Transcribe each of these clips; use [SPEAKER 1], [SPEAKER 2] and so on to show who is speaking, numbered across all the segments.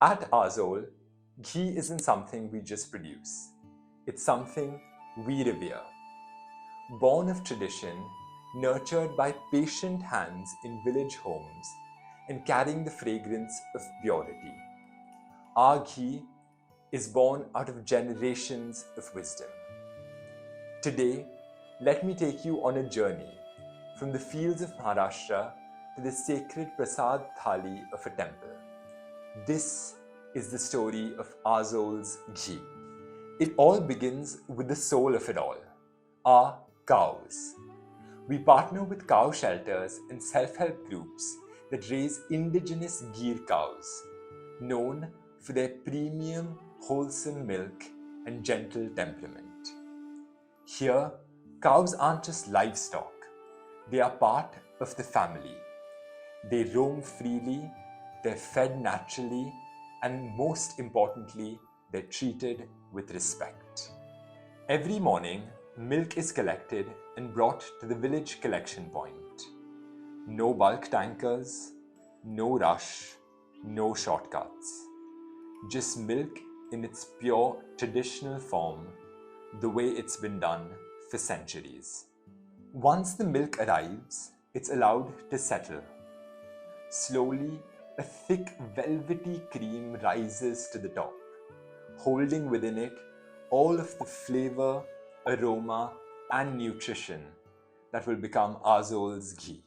[SPEAKER 1] At Aazol, ghee isn't something we just produce. It's something we revere. Born of tradition, nurtured by patient hands in village homes, and carrying the fragrance of purity. Our ghee is born out of generations of wisdom. Today, let me take you on a journey from the fields of Maharashtra to the sacred Prasad thali of a temple. This is the story of Aazol's ghee. It all begins with the soul of it all, our cows. We partner with cow shelters and self-help groups that raise indigenous Ghee cows, known for their premium, wholesome milk and gentle temperament. Here, cows aren't just livestock, they are part of the family. They roam freely, they're fed naturally, and most importantly, they're treated with respect. Every morning, milk is collected and brought to the village collection point. No bulk tankers, no rush, no shortcuts. Just milk in its pure traditional form, the way it's been done for centuries. Once the milk arrives, it's allowed to settle. Slowly, a thick velvety cream rises to the top, holding within it all of the flavor, aroma, and nutrition that will become Aazol's ghee.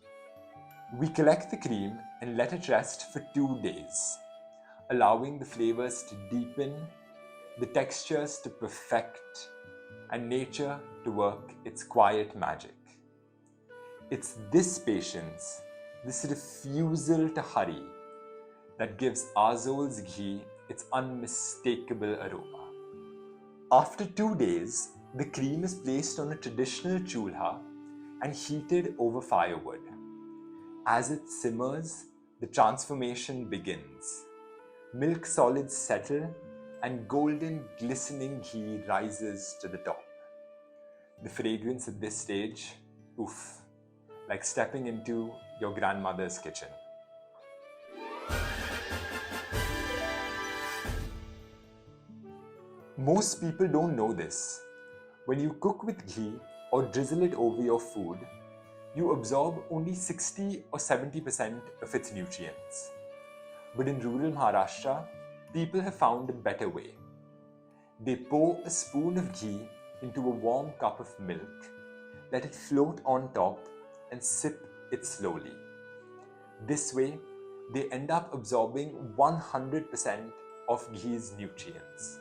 [SPEAKER 1] We collect the cream and let it rest for 2 days, allowing the flavors to deepen, the textures to perfect, and nature to work its quiet magic. It's this patience, this refusal to hurry, that gives Aazol's ghee its unmistakable aroma. After 2 days, the cream is placed on a traditional chulha and heated over firewood. As it simmers, the transformation begins. Milk solids settle and golden glistening ghee rises to the top. The fragrance at this stage, oof, like stepping into your grandmother's kitchen. Most people don't know this. When you cook with ghee or drizzle it over your food, you absorb only 60 or 70% of its nutrients. But in rural Maharashtra, people have found a better way. They pour a spoon of ghee into a warm cup of milk, let it float on top, and sip it slowly. This way, they end up absorbing 100% of ghee's nutrients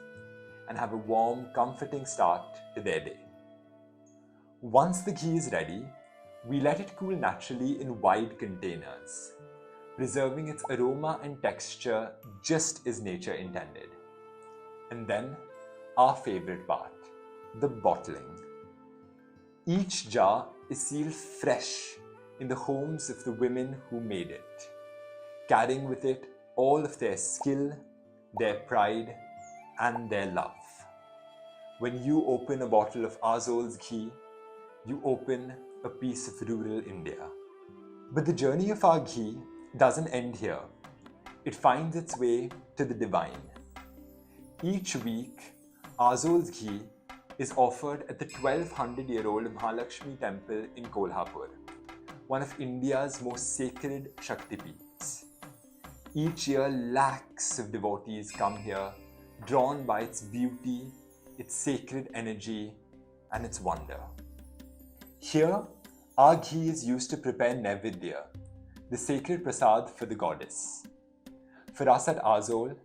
[SPEAKER 1] and have a warm, comforting start to their day. Once the ghee is ready, we let it cool naturally in wide containers, preserving its aroma and texture just as nature intended. And then, our favorite part, the bottling. Each jar is sealed fresh in the homes of the women who made it, carrying with it all of their skill, their pride, and their love. When you open a bottle of Aazol's ghee, you open a piece of rural India. But the journey of our ghee doesn't end here. It finds its way to the divine. Each week, Aazol's ghee is offered at the 1200-year-old Mahalaxmi Temple in Kolhapur, one of India's most sacred Shaktipeeths. Each year, lakhs of devotees come here, drawn by its beauty, its sacred energy, and its wonder. Here, our ghee is used to prepare Naivedya, the sacred Prasad for the goddess. For us at Aazol,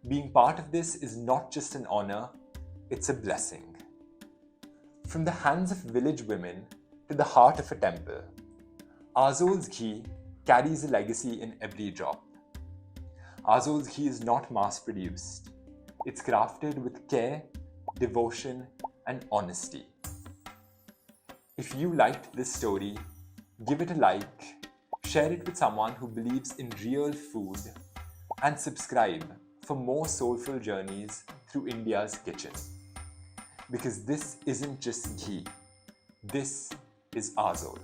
[SPEAKER 1] being part of this is not just an honor, it's a blessing. From the hands of village women to the heart of a temple, Aazol's ghee carries a legacy in every drop. Aazol's ghee is not mass-produced. It's crafted with care, devotion, and honesty. If you liked this story, give it a like, share it with someone who believes in real food, and subscribe for more soulful journeys through India's kitchen. Because this isn't just ghee, this is Aazol.